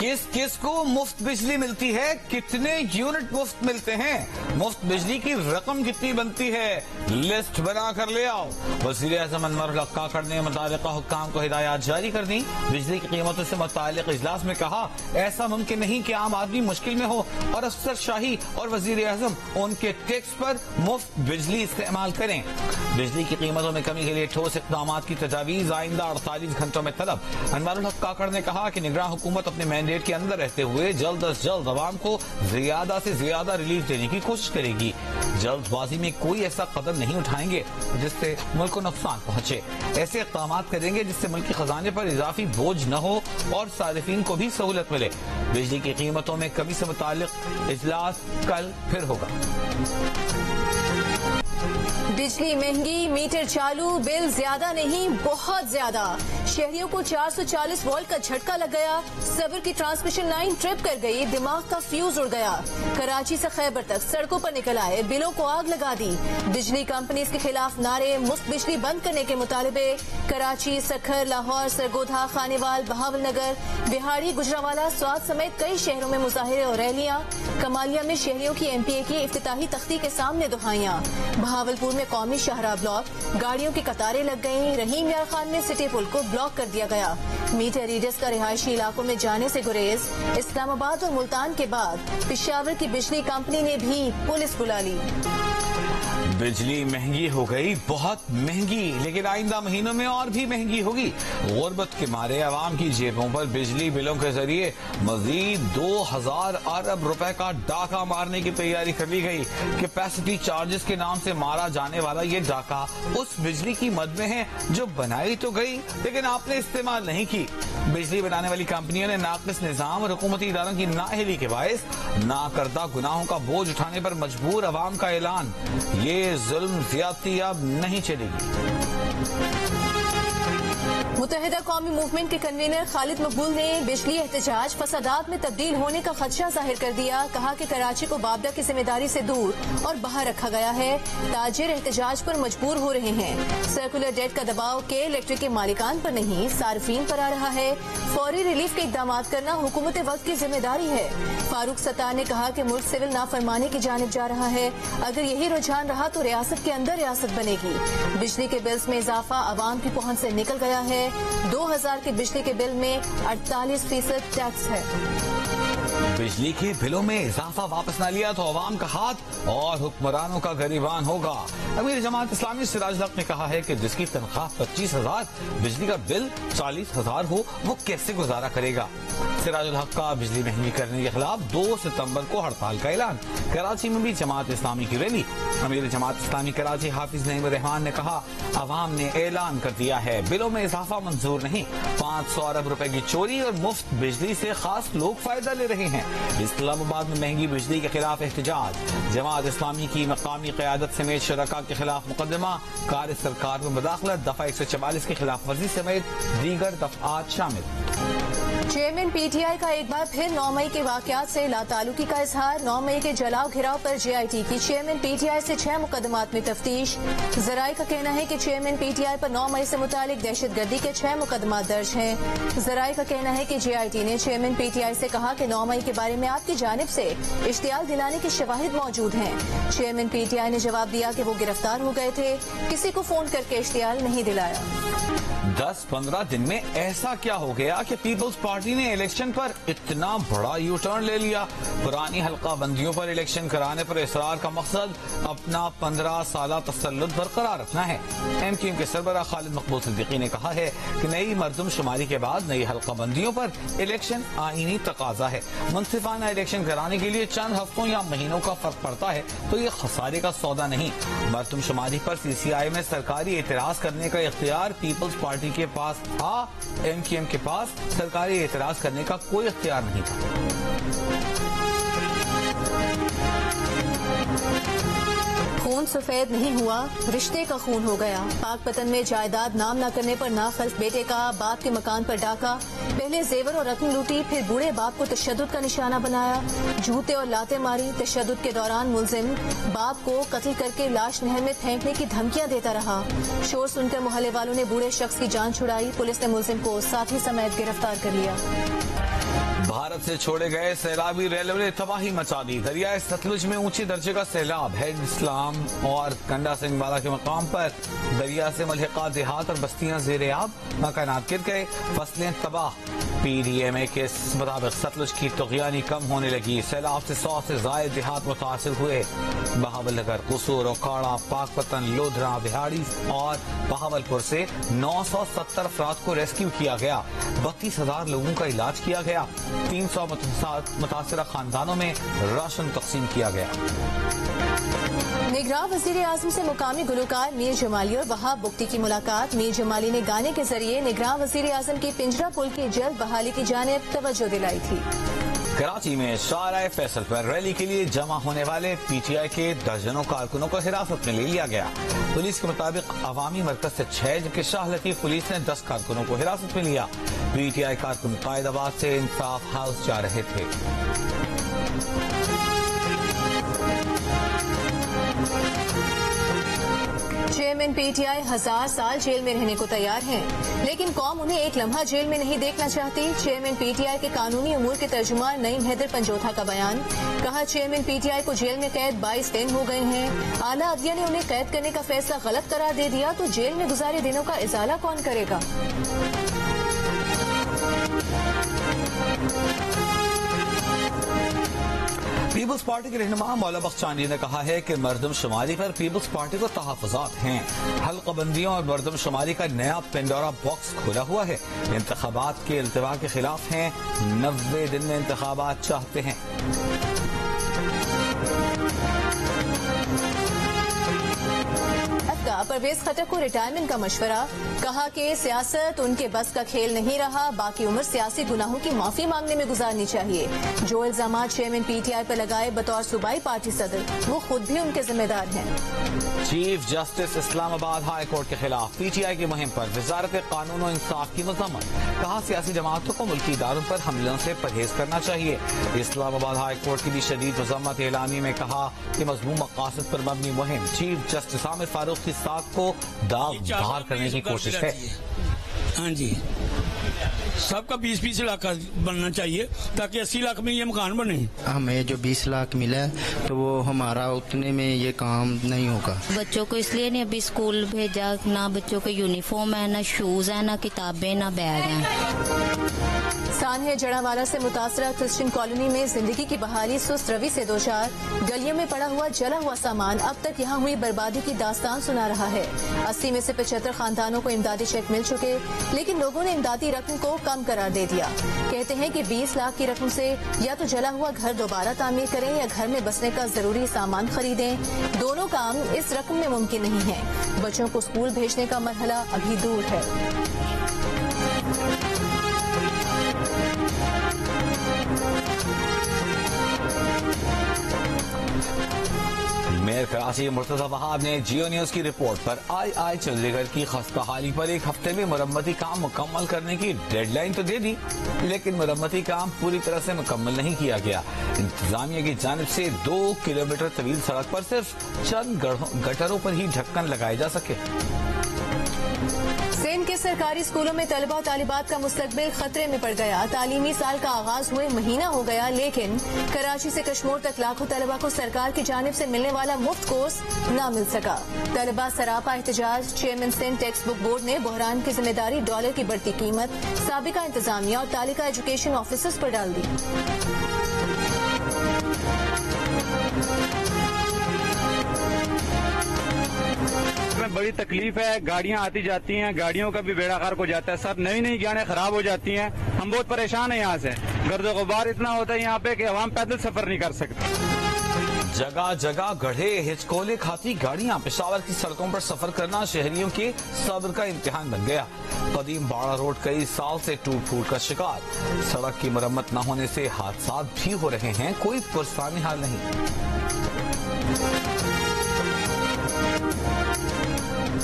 किस किस को मुफ्त बिजली मिलती है, कितने यूनिट मुफ्त मिलते हैं, मुफ्त बिजली की रकम कितनी बनती है, लिस्ट बना कर ले आओ। वज़ीर आज़म अनवर काकड़ ने मुतालिका हुक्काम को हिदायत जारी कर दी। बिजली की कीमतों से मुतालिक इजलास में कहा, ऐसा मुमकिन नहीं कि आम आदमी मुश्किल में हो और अफसर शाही और वज़ीर आज़म उनके टैक्स पर मुफ्त बिजली इस्तेमाल करें। बिजली की कीमतों में कमी के लिए ठोस इक़दाम की तजावीज़ आइंदा 48 घंटों में तलब। अनवर काकड़ ने कहा कि निगरान हुकूमत अपने मैंडेट के अंदर रहते हुए जल्द अज जल्द अवाम को ज्यादा से ज्यादा रिलीफ देने की कोशिश करेगी। जल्दबाजी में कोई ऐसा कदम नहीं उठाएंगे जिससे मुल्क को नुकसान पहुंचे। ऐसे इक़दाम करेंगे जिससे मुल्क के खजाने पर इजाफी बोझ न हो और सारिफीन को भी सहूलत मिले। बिजली की कीमतों में कमी से मुतालिक इजलास कल फिर होगा। बिजली महंगी, मीटर चालू, बिल ज्यादा नहीं बहुत ज्यादा। शहरियों को 440 वोल्ट का झटका लग गया। सबर की ट्रांसमिशन लाइन ट्रिप कर गई, दिमाग का फ्यूज उड़ गया। कराची से खैबर तक सड़कों पर निकल आए, बिलों को आग लगा दी। बिजली कंपनीज के खिलाफ नारे, मुफ्त बिजली बंद करने के मुतालबे। कराची, सखर, लाहौर, सरगोधा, खानेवाल, बहावलनगर, बिहाड़ी, गुजरावाला, स्वात समेत कई शहरों में मुजाहिरे और रैलियां। कमालिया में शहरियों की MPA की इफ्तिताही तख्ती के सामने दुहाइयां। बहावलपुर में कौमी शाहरा ब्लॉक, गाड़ियों की कतारें लग गईं। रहीम यार खान में सिटी पुल को ब्लॉक कर दिया गया। मीटर रीडर्स का रिहायशी इलाकों में जाने से गुरेज। इस्लामाबाद और मुल्तान के बाद पेशावर की बिजली कंपनी ने भी पुलिस बुला ली। बिजली महंगी हो गई, बहुत महंगी, लेकिन आइंदा महीनों में और भी महंगी होगी। गुर्बत के मारे अवाम की जेबों पर बिजली बिलों के जरिए मजीद 2000 अरब रुपए का डाका मारने की तैयारी कर ली गई। कैपेसिटी चार्जेस के नाम से मारा जाने वाला ये डाका उस बिजली की मद में है जो बनाई तो गई लेकिन आपने इस्तेमाल नहीं की। बिजली बनाने वाली कंपनियों ने नाक़िस निज़ाम और हुकूमती इदारों की नाअहली के बायस नाकर्दा गुनाहों का बोझ उठाने पर मजबूर अवाम का ऐलान। ये जुल्म ज़्यादती अब नहीं चलेगी। मुत्तहिदा कौमी मूवमेंट के कन्वीनर खालिद मकबूल ने बिजली एहतजाज फसादात में तब्दील होने का खदशा जाहिर कर दिया। कहा कि कराची को बाबदा की जिम्मेदारी से दूर और बाहर रखा गया है। ताजिर एहतजाज पर मजबूर हो रहे हैं। सर्कुलर डेट का दबाव के इलेक्ट्रिक के मालिकान पर नहीं सार्फिन पर आ रहा है। फौरी रिलीफ के इकदाम करना हुकूमत वक्त की जिम्मेदारी है। फारूक सत्तार ने कहा कि मुल्क सिविल नाफरमानी की जानिब जा रहा है। अगर यही रुझान रहा तो रियासत के अंदर रियासत बनेगी। बिजली के बिल्स में इजाफा अवाम की पहुंच से निकल गया है। 2000 के बिजली के बिल में 48% टैक्स है। बिजली के बिलों में इजाफा वापस न लिया तो अवाम का हाथ और हुक्मरानों का गरीबान होगा। अमीर जमात इस्लामी सिराज हक ने कहा है कि जिसकी तनख्वाह 25,000, बिजली का बिल 40,000 हो, वो कैसे गुजारा करेगा। सिराजुल हक का बिजली महंगी करने के खिलाफ 2 सितंबर को हड़ताल का ऐलान। कराची में भी जमात इस्लामी की रैली। अमीर जमात इस्लामी कराची हाफिज नईम रहमान ने कहा, अवाम ने ऐलान कर दिया है बिलों में इजाफा मंजूर नहीं। 500 अरब रुपए की चोरी और मुफ्त बिजली से खास लोग फायदा ले रहे हैं। इस्लामाबाद में महंगी बिजली के खिलाफ एहतजाज। जमात इस्लामी की मकामी क़यादत समेत शरका के खिलाफ मुकदमा। कार सरकार में मुदाखलत, दफा 144 की खिलाफ वर्जी समेत दीगर दफात शामिल। चेयरमैन PTI का एक बार फिर 9 मई के वाकयात से लातालुकी का इजहार। 9 मई के जलाओ घिराव पर JIT की चेयरमैन PTI से 6 मुकदमात में तफ्तीश। जराये का कहना है कि चेयरमैन PTI पर 9 मई से मुतालिक दहशतगर्दी के 6 मुकदमात दर्ज हैं। जराये का कहना है कि JIT ने चेयरमैन PTI से कहा कि 9 मई के बारे में आपकी जानिब से इश्तियाल दिलाने के शवाहिद मौजूद हैं। चेयरमैन PTI ने जवाब दिया कि वो गिरफ्तार हो गए थे, किसी को फोन करके इश्तियाल नहीं दिलाया। 10-15 दिन में ऐसा क्या हो गया कि पीपल्स पार्टी ने इलेक्शन पर इतना बड़ा यू टर्न ले लिया। पुरानी हल्का बंदियों पर इलेक्शन कराने पर इसरार का मकसद अपना 15 साला तसल्लुत बरकरार रखना है। MQM के सरबराह खालिद मकबूल सिद्दीकी ने कहा है कि नई मर्दमशुमारी के बाद नई हल्का बंदियों पर इलेक्शन आईनी तकाजा है। मुनसिफाना इलेक्शन कराने के लिए चंद हफ्तों या महीनों का फर्क पड़ता है तो ये खसारे का सौदा नहीं। मर्दमशुमारी पर CCI में सरकारी एतराज करने का इख्तियार पीपल्स पार्टी के पास था। MQM के पास सरकारी एतराज करने का कोई इख्तियार नहीं था। खून सफेद नहीं हुआ, रिश्ते का खून हो गया। पाकपतन में जायदाद नाम न करने पर नाखल्फ बेटे का बाप के मकान पर डाका। पहले जेवर और रत्न लूटी, फिर बूढ़े बाप को तशद्दुद का निशाना बनाया। जूते और लाते मारी। तशद्दुद के दौरान मुलजिम बाप को कत्ल करके लाश नहर में फेंकने की धमकियां देता रहा। शोर सुनकर मोहल्ले वालों ने बूढ़े शख्स की जान छुड़ाई। पुलिस ने मुलजिम को साथी समेत गिरफ्तार कर लिया। भारत से छोड़े गए सैलाबी रेलवे ने तबाही मचा दी। दरियाए सतलुज में ऊंचे दर्जे का सैलाब। हेड इस्लाम और कंडा सिंह वाला के मकाम पर दरिया से मलहका देहात और बस्तियां ज़ेर-ए-आब, मकानात गिर गए, फसलें तबाह। PDMA के मुताबिक सतलुज की तुग़यानी कम होने लगी। सैलाब से 100 से ज़ायद देहात मुतासिर हुए। बहावलनगर, कुसूर, ओकाड़ा, पाकपतन, लोधरा, बिहाड़ी और बहावलपुर से 970 अफराद को रेस्क्यू किया गया। 32,000 लोगों का इलाज किया गया। 300 मुतासिरा खानदानों में राशन तकसीम किया गया। निगरान वज़ीर आज़म से मुकामी गुलकार मीर जमाली और वहाब बुख्ती की मुलाकात। मीर जमाली ने गाने के जरिए निगरान वज़ीर आज़म की पिंजरा पुल की जल्द बहाली की जानिब तवज्जो दिलाई थी। कराची में शाहराह फैसल पर रैली के लिए जमा होने वाले PTI के दर्जनों कारकुनों को हिरासत में ले लिया गया। पुलिस के मुताबिक अवामी मरकज से 6 जबकि शाह लतीफ पुलिस ने 10 कारकुनों को हिरासत में लिया। PTI कारकुन कायदाबाद से इंसाफ हाउस जा रहे थे। चेयरमैन PTI 1000 साल जेल में रहने को तैयार हैं, लेकिन कौम उन्हें एक लम्हा जेल में नहीं देखना चाहती। चेयरमैन PTI के कानूनी उमूर के तर्जुमान नईम हैदर पंजोथा का बयान। कहा, चेयरमैन PTI को जेल में कैद 22 दिन हो गए हैं। आला अदलिया ने उन्हें कैद करने का फैसला गलत करार दे दिया तो जेल में गुजारे दिनों का इजाला कौन करेगा। पीपल्स पार्टी के रहनुमा मौला बख्शानी ने कहा है कि मरदमशुमारी पर पीपल्स पार्टी को तहफ़्फ़ुज़ात हैं। हल्क़बंदियों और मरदमशुमारी का नया पेंडोरा बॉक्स खुला हुआ है। इंतखाबात के इल्तिवा के खिलाफ हैं। 90 दिन में इंतखाबात चाहते हैं। परवेज खट्टर को रिटायरमेंट का मशवरा। कहा कि सियासत उनके बस का खेल नहीं रहा, बाकी उम्र सियासी गुनाहों की माफी मांगने में गुजारनी चाहिए। जो इल्जामात चेयरमैन PTI पर लगाए बतौर सूबाई पार्टी सदर, वो खुद भी उनके जिम्मेदार हैं। Chief justice Islamabad high court के खिलाफ PTI की मुहिम पर वजारत कानून और इंसाफ की मजम्मत। कहा, सियासी जमातों को मुल्की इदारों पर हमलों से परहेज करना चाहिए। इस्लामाबाद हाई कोर्ट की भी शदीद मजम्मत। एलानी में कहा कि मज़मूम मकासद पर मबनी मुहिम चीफ जस्टिस आमिर फारूक की साख को दाग बाहर करने की कोशिश है। हाँ जी, सबका 20-20 लाख बनना चाहिए ताकि 80 लाख में ये मकान बने। हमें जो 20 लाख मिला है तो वो हमारा उतने में ये काम नहीं होगा। बच्चों को इसलिए नहीं अभी स्कूल भेजा, ना बच्चों को यूनिफॉर्म है, ना शूज है, ना किताबें, ना बैग है। सानहे जड़ावाला से मुतासरा क्रिश्चियन कॉलोनी में जिंदगी की बहाली सुस्त रवि से दो चार। गलियों में पड़ा हुआ जला हुआ सामान अब तक यहाँ हुई बर्बादी की दास्तान सुना रहा है। 80 में से 75 खानदानों को इमदादी चेक मिल चुके, लेकिन लोगों ने इमदादी रकम को कम करार दे दिया। कहते हैं कि 20 लाख की रकम से या तो जला हुआ घर दोबारा तामीर करें या घर में बसने का जरूरी सामान खरीदें। दोनों काम इस रकम में मुमकिन नहीं है। बच्चों को स्कूल भेजने का मरहला अभी दूर है। मेयर कराची मुर्तज़ा वहाब ने जियो न्यूज की रिपोर्ट पर आई चंडीगढ़ की खस्ताहाली पर एक हफ्ते में मरम्मती काम मुकम्मल करने की डेडलाइन तो दे दी, लेकिन मरम्मती काम पूरी तरह से मुकम्मल नहीं किया गया। इंतजामिया की जानिब से 2 किलोमीटर तवील सड़क पर सिर्फ चंद गटरों पर ही ढक्कन लगाए जा सके। सिंध के सरकारी स्कूलों में तलबा और तालिबात का मुस्तकबिल खतरे में पड़ गया। तालीमी साल का आगाज हुए महीना हो गया, लेकिन कराची से कश्मीर तक लाखों तलबा को सरकार की जानिब से मिलने वाला मुफ्त कोर्स न मिल सका। तलबा सरापा एहतजाज। Chairman Sindh text book board ने बहरान की जिम्मेदारी डॉलर की बढ़ती कीमत, साबिका इंतजामिया और तालिका एजुकेशन ऑफिसर्स पर डाल दी। में बड़ी तकलीफ है। गाड़ियां आती जाती हैं, गाड़ियों का भी बेड़ा गर्क हो जाता है। सब नई नई गाड़ियां खराब हो जाती हैं। हम बहुत परेशान हैं। यहाँ से गर्द गुबार इतना होता है यहाँ पे कि आवाम पैदल सफर नहीं कर सकते। जगह जगह गड्ढे, हिचकोले खाती गाड़ियां। पेशावर की सड़कों पर सफर करना शहरियों के सब्र का इम्तिहान बन गया। कदीम बाड़ा रोड कई साल से टूट फूट का शिकार। सड़क की मरम्मत न होने से हादसा भी हो रहे हैं, कोई पुरसानी हाल नहीं।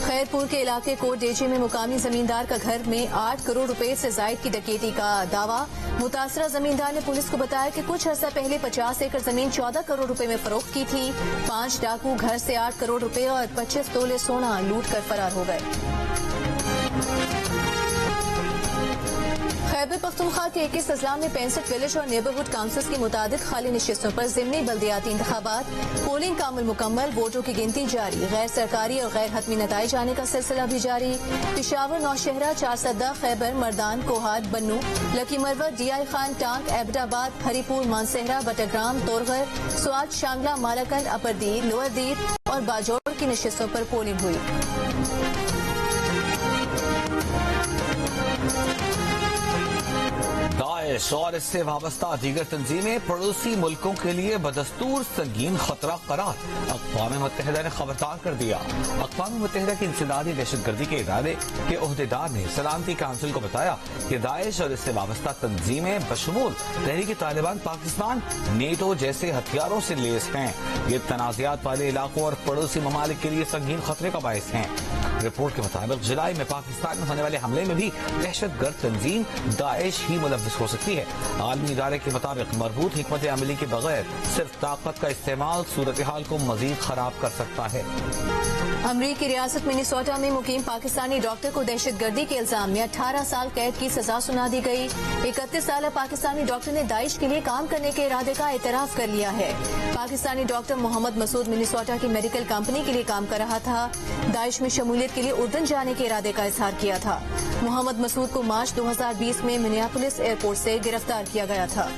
खैरपुर के इलाके कोट डेचे में मुकामी जमींदार का घर में 8 करोड़ रुपए से जायद की डकैती का दावा। मुतासरा जमींदार ने पुलिस को बताया कि कुछ अर्सा पहले 50 एकड़ जमीन 14 करोड़ रुपए में फरोख्त की थी। 5 डाकू घर से 8 करोड़ रुपए और 25 तोले सोना लूट कर फरार हो गए। खैबर पख्तूनख्वा के 21 अजला में 65 विलेज और नेबरहुड काउंसिल्स की मुताबिक खाली नशिस्तों पर ज़िमनी बल्दियाती इंतखाबात, पोलिंग का अमल मुकम्मल, वोटों की गिनती जारी, गैर सरकारी और गैर हतमी नताइज आने का सिलसिला भी जारी। Peshawar, Nowshera, Charsadda, Khyber, Mardan, Kohat, Bannu, Lakki Marwat, DI Khan, Tank, Abbottabad, Haripur, Mansehra, Battagram, Torghar, Swat, Shangla, Malakand, Upper Dir, Lower दीर और बाजौर की नशिस्तों पर पोलिंग हुई। दाइश और इससे वाबस्ता दीगर तंजीमें पड़ोसी मुल्कों के लिए बदस्तूर संगीन खतरा करार, अक़वाम मुत्तहिदा ने खबरदार कर दिया। अक़वाम मुत्तहिदा की इंसदादी दहशतगर्दी के इदारे के ओहदेदार ने सलामती काउंसिल को बताया कि दाइश और इससे वाबस्ता तंजीमें बशमूल तहरीक तालिबान पाकिस्तान, नेटो जैसे हथियारों से लैस हैं। ये तनाज़ात वाले इलाकों और पड़ोसी ममालिक के लिए संगीन खतरे का बायस हैं। रिपोर्ट के मुताबिक जुलाई में पाकिस्तान में होने वाले हमले में भी दहशतगर्द तंजीम दाइश ही मुलव्विस हो सकती है। आलमी इदारे के मुताबिक मरबूत हिकमत अमली के बगैर सिर्फ ताकत का इस्तेमाल सूरत हाल को मजीद खराब कर सकता है। अमरीकी रियासत मिनेसोटा में मुकीम पाकिस्तानी डॉक्टर को दहशतगर्दी के इल्जाम में 18 साल कैद की सजा सुना दी गई। 31 साल पाकिस्तानी डॉक्टर ने दाइश के लिए काम करने के इरादे का एतराफ कर लिया है। पाकिस्तानी डॉक्टर मोहम्मद मसूद मिनेसोटा की मेडिकल कंपनी के लिए काम कर रहा था। दाइश में शमूलियत के लिए उर्दन जाने के इरादे का इजहार किया था। मोहम्मद मसूद को मार्च 2020 में मिनियापोलिस एयरपोर्ट से गिरफ्तार किया गया था।